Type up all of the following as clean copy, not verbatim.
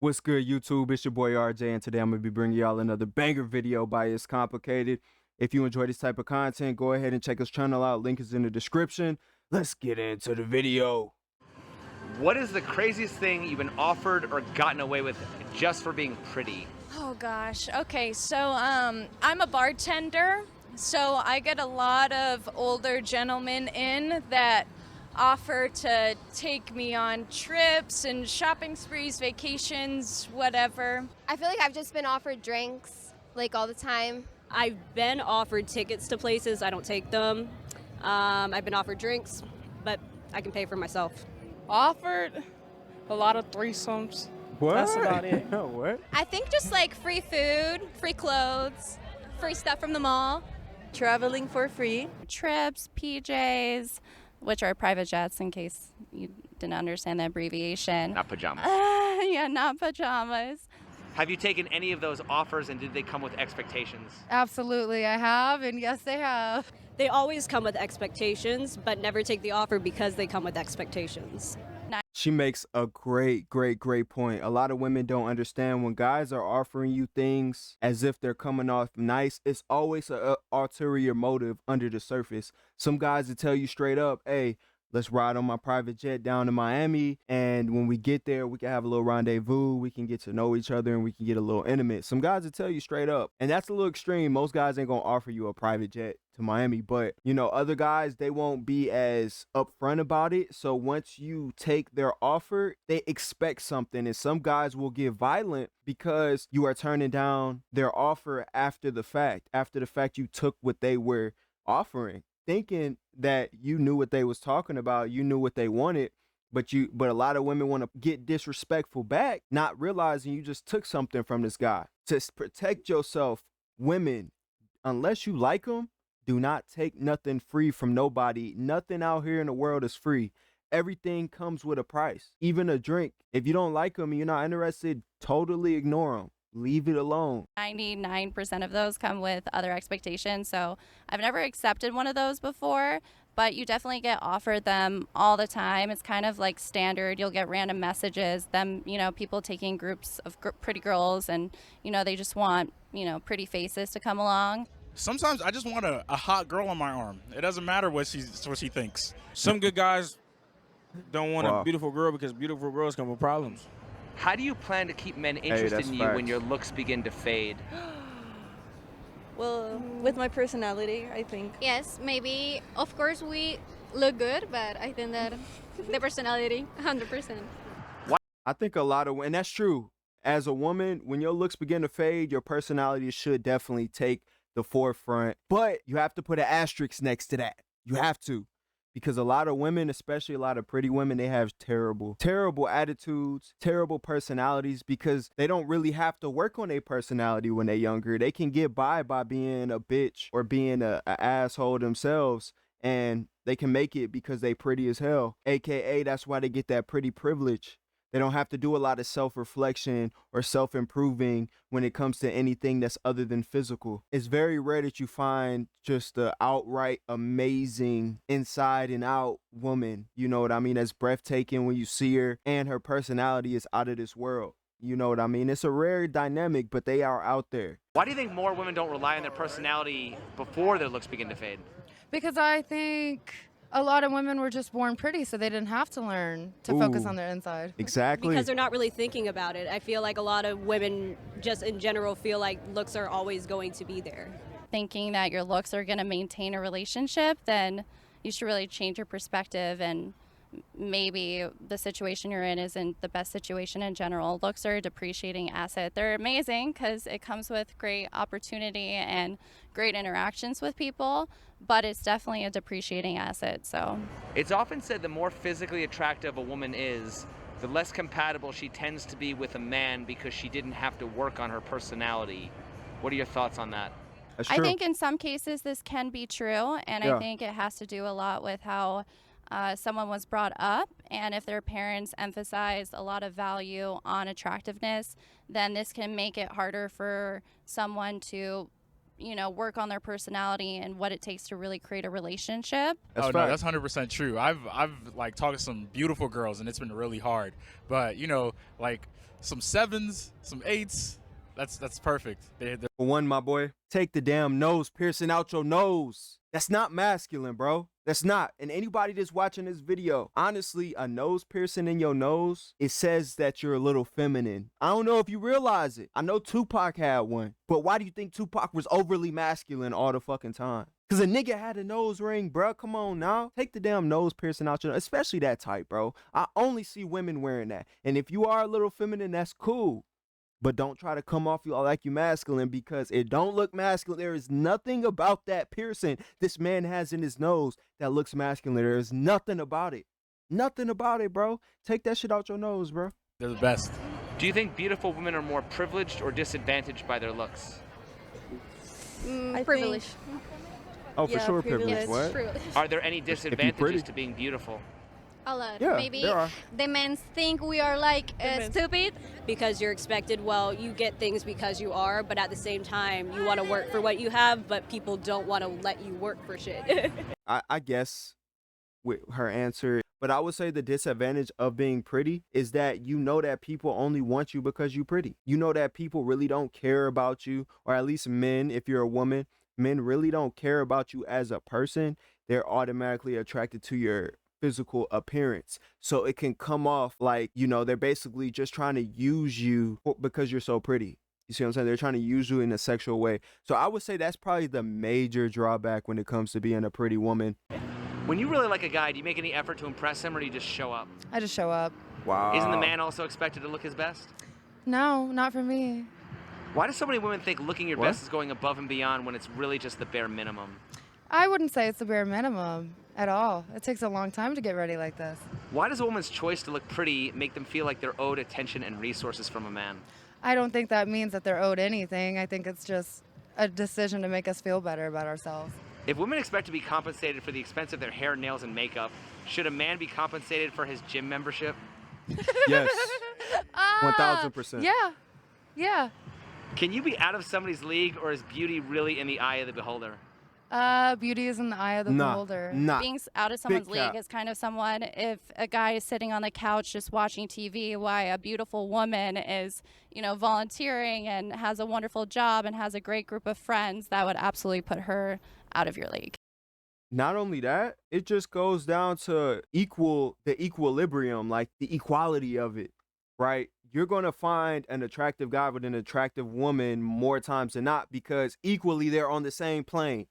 What's good, YouTube? It's your boy RJ, and today I'm gonna be bringing y'all another banger video by It's Complicated. If you enjoy this type of content, go ahead and check his channel out. Link is in the description. Let's get into the video. What is the craziest thing you've been offered or gotten away with just for being pretty? Oh gosh. Okay, so I'm a bartender, so I get a lot of older gentlemen in that offer to take me on trips and shopping sprees, vacations, whatever. I feel like I've just been offered drinks like all the time. I've been offered tickets to places. I don't take them. I've been offered drinks, but I can pay for myself. Offered a lot of threesomes. What? That's about it. What? I think just like free food, free clothes, free stuff from the mall. Traveling for free. Trips, PJs, which are private jets in case you didn't understand the abbreviation. Not pajamas. Yeah, not pajamas. Have you taken any of those offers and did they come with expectations? Absolutely, I have, and yes, they have. They always come with expectations, but never take the offer because they come with expectations. She makes a great point. A lot of women don't understand when guys are offering you things as if they're coming off nice. It's always an ulterior motive under the surface. Some guys will tell you straight up, hey, let's ride on my private jet down to Miami, and when we get there, we can have a little rendezvous, we can get to know each other, and we can get a little intimate. Some guys will tell you straight up, and that's a little extreme. Most guys ain't gonna offer you a private jet to Miami, but you know, other guys, they won't be as upfront about it. So once you take their offer, they expect something, and some guys will get violent because you are turning down their offer after the fact you took what they were offering, thinking that you knew what they was talking about, you knew what they wanted, but a lot of women want to get disrespectful back, not realizing you just took something from this guy. To protect yourself, women, unless you like them, do not take nothing free from nobody. Nothing out here in the world is free. Everything comes with a price, even a drink. If you don't like them and you're not interested, totally ignore them. Leave it alone. 99% of those come with other expectations. So I've never accepted one of those before, but you definitely get offered them all the time. It's kind of like standard. You'll get random messages, people taking groups of pretty girls, and, they just want, pretty faces to come along. Sometimes I just want a hot girl on my arm. It doesn't matter what she thinks. Some good guys don't want a beautiful girl because beautiful girls come with problems. How do you plan to keep men interested in you when your looks begin to fade? Well, with my personality, I think. Yes, maybe. Of course, we look good, but I think that the personality, 100%. I think a lot of, and that's true. As a woman, when your looks begin to fade, your personality should definitely take the forefront. But you have to put an asterisk next to that. You have to. Because a lot of women, especially a lot of pretty women, they have terrible attitudes, terrible personalities, because they don't really have to work on their personality when they're younger. They can get by being a bitch or being a asshole themselves, and they can make it because they pretty as hell. AKA, that's why they get that pretty privilege. They don't have to do a lot of self-reflection or self-improving when it comes to anything that's other than physical. It's very rare that you find just the outright amazing inside and out woman, you know what I mean, that's breathtaking when you see her, and her personality is out of this world. You know what I mean? It's a rare dynamic, but they are out there. Why do you think more women don't rely on their personality before their looks begin to fade? Because I think a lot of women were just born pretty, so they didn't have to learn to focus on their inside. Exactly. Because they're not really thinking about it. I feel like a lot of women just in general feel like looks are always going to be there. Thinking that your looks are going to maintain a relationship, then you should really change your perspective, and maybe the situation you're in isn't the best situation in general. Looks are a depreciating asset. They're amazing because it comes with great opportunity and great interactions with people, but it's definitely a depreciating asset. So It's often said the more physically attractive a woman is, the less compatible she tends to be with a man because she didn't have to work on her personality. What are your thoughts on that? That's I true. think in some cases this can be true, and Yeah. I think it has to do a lot with how someone was brought up, and if their parents emphasize a lot of value on attractiveness, then this can make it harder for someone to work on their personality and what it takes to really create a relationship. No, that's 100% true. I've like talked to some beautiful girls and it's been really hard. But like some 7s, some 8s, that's perfect. For one, my boy, take the damn nose piercing out your nose. That's not masculine, bro. That's not. And anybody that's watching this video, honestly, a nose piercing in your nose, it says that you're a little feminine. I don't know if you realize it. I know Tupac had one, but why do you think Tupac was overly masculine all the fucking time? Because a nigga had a nose ring, bro. Come on now. Take the damn nose piercing out your nose, especially that type, bro. I only see women wearing that. And if you are a little feminine, that's cool. But don't try to come off like you masculine, because it don't look masculine. There is nothing about that piercing this man has in his nose that looks masculine. There is nothing about it. Nothing about it, bro. Take that shit out your nose, bro. They're the best. Do you think beautiful women are more privileged or disadvantaged by their looks? Privilege. Oh, for sure, privilege. What? Are there any disadvantages to being beautiful? A lot. Yeah, Maybe there are. the men think we are like stupid. Because you're expected, well, you get things because you are, but at the same time, you want to work for what you have, but people don't want to let you work for shit. I guess with her answer, but I would say the disadvantage of being pretty is that that people only want you because you're pretty. You know that people really don't care about you, or at least men, if you're a woman, men really don't care about you as a person. They're automatically attracted to your physical appearance. So it can come off like, they're basically just trying to use you because you're so pretty. You see what I'm saying? They're trying to use you in a sexual way. So I would say that's probably the major drawback when it comes to being a pretty woman. When you really like a guy, do you make any effort to impress him, or do you just show up? I just show up. Wow. Isn't the man also expected to look his best? No, not for me. Why do so many women think looking your best is going above and beyond when it's really just the bare minimum? I wouldn't say it's the bare minimum at all. It takes a long time to get ready like this. Why does a woman's choice to look pretty make them feel like they're owed attention and resources from a man? I don't think that means that they're owed anything. I think it's just a decision to make us feel better about ourselves. If women expect to be compensated for the expense of their hair, nails, and makeup, should a man be compensated for his gym membership? Yes. 1000%. Yeah. Can you be out of somebody's league, or is beauty really in the eye of the beholder? Beauty is in the eye of the beholder. Being out of someone's league is kind of someone, if a guy is sitting on the couch just watching TV, why a beautiful woman is, volunteering and has a wonderful job and has a great group of friends, that would absolutely put her out of your league. Not only that, it just goes down to the equilibrium, like the equality of it, right? You're going to find an attractive guy with an attractive woman more times than not, because equally they're on the same plane.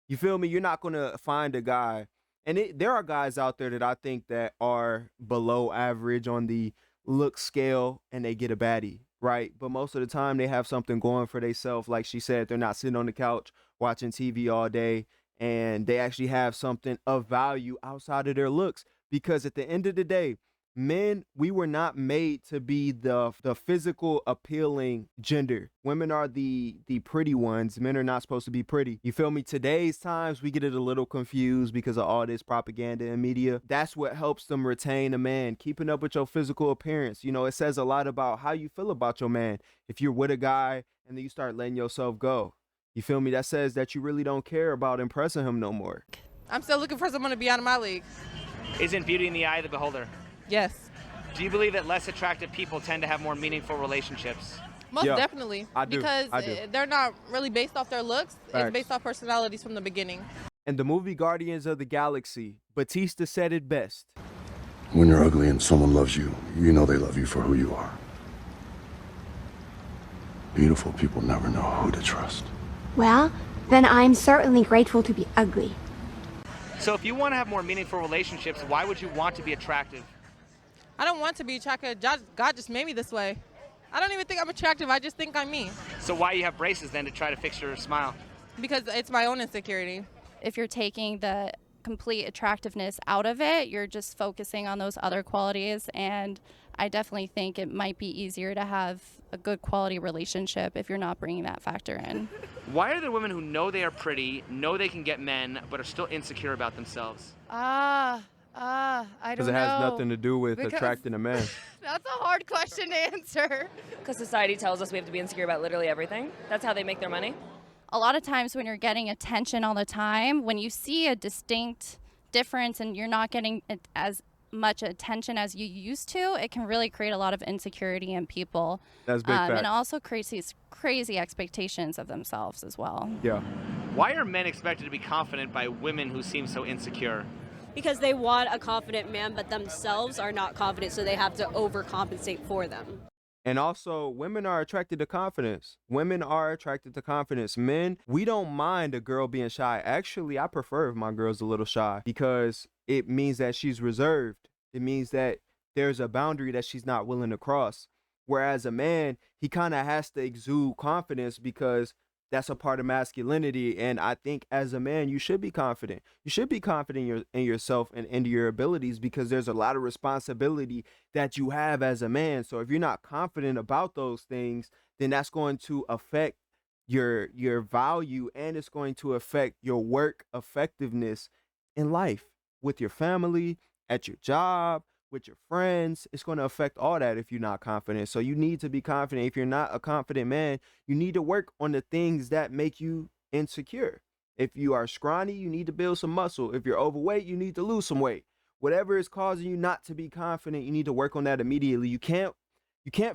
You feel me? You're not going to find a guy. And there are guys out there that I think that are below average on the look scale and they get a baddie, right? But most of the time they have something going for themselves. Like she said, they're not sitting on the couch watching TV all day, and they actually have something of value outside of their looks. Because at the end of the day, men, we were not made to be the physical appealing gender. Women are the pretty ones. Men are not supposed to be pretty. You feel me? Today's times, we get it a little confused because of all this propaganda and media. That's what helps them retain a man. Keeping up with your physical appearance. It says a lot about how you feel about your man. If you're with a guy and then you start letting yourself go, you feel me? That says that you really don't care about impressing him no more. I'm still looking for someone to be out of my league. Isn't beauty in the eye of the beholder? Yes. Do you believe that less attractive people tend to have more meaningful relationships? Most definitely. I do. Because they're not really based off their looks. Facts. It's based off personalities from the beginning. In the movie Guardians of the Galaxy, Batista said it best. When you're ugly and someone loves you, you know they love you for who you are. Beautiful people never know who to trust. Well, then I'm certainly grateful to be ugly. So if you want to have more meaningful relationships, why would you want to be attractive? I don't want to be attractive. God just made me this way. I don't even think I'm attractive. I just think I'm me. So why you have braces then to try to fix your smile? Because it's my own insecurity. If you're taking the complete attractiveness out of it, you're just focusing on those other qualities, and I definitely think it might be easier to have a good quality relationship if you're not bringing that factor in. Why are there women who know they are pretty, know they can get men, but are still insecure about themselves? I don't know. Because it has nothing to do with attracting a man. That's a hard question to answer. Because society tells us we have to be insecure about literally everything. That's how they make their money. a lot of times when you're getting attention all the time, when you see a distinct difference and you're not getting as much attention as you used to, it can really create a lot of insecurity in people. That's big fact. And it also creates these crazy expectations of themselves as well. Yeah. Why are men expected to be confident by women who seem so insecure? Because they want a confident man, but themselves are not confident, so they have to overcompensate for them. And also, women are attracted to confidence. Women are attracted to confidence. Men, we don't mind a girl being shy. Actually, I prefer if my girl's a little shy because it means that she's reserved. It means that there's a boundary that she's not willing to cross. Whereas a man, he kind of has to exude confidence because that's a part of masculinity. And I think as a man, you should be confident. You should be confident in yourself and in your abilities because there's a lot of responsibility that you have as a man. So if you're not confident about those things, then that's going to affect your value, and it's going to affect your work effectiveness in life with your family, at your job, with your friends. It's going to affect all that if you're not confident. So you need to be confident. If you're not a confident man, you need to work on the things that make you insecure. If you are scrawny, you need to build some muscle. If you're overweight, you need to lose some weight. Whatever is causing you not to be confident, you need to work on that immediately. You can't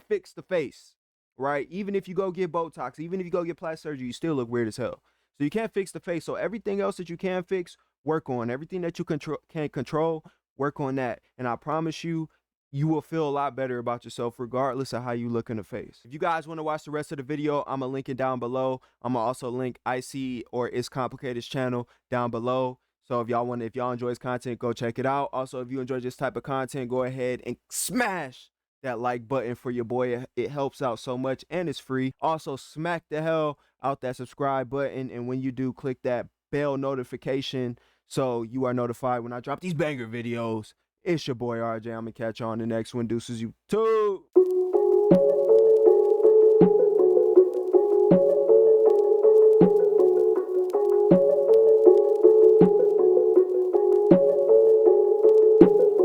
fix the face, right? Even if you go get Botox, even if you go get plastic surgery, you still look weird as hell. So you can't fix the face. So everything else that you can fix, work on. Everything that you can't control, work on that. And I promise you, you will feel a lot better about yourself regardless of how you look in the face. If you guys want to watch the rest of the video, I'm going to link it down below. I'm going to also link IC or It's Complicated's channel down below. So if y'all enjoy his content, go check it out. Also, if you enjoy this type of content, go ahead and smash that like button for your boy. It helps out so much and it's free. Also, smack the hell out that subscribe button. And when you do, click that bell notification so you are notified when I drop these banger videos. It's your boy RJ. I'm going to catch you on the next one. Deuces, you too.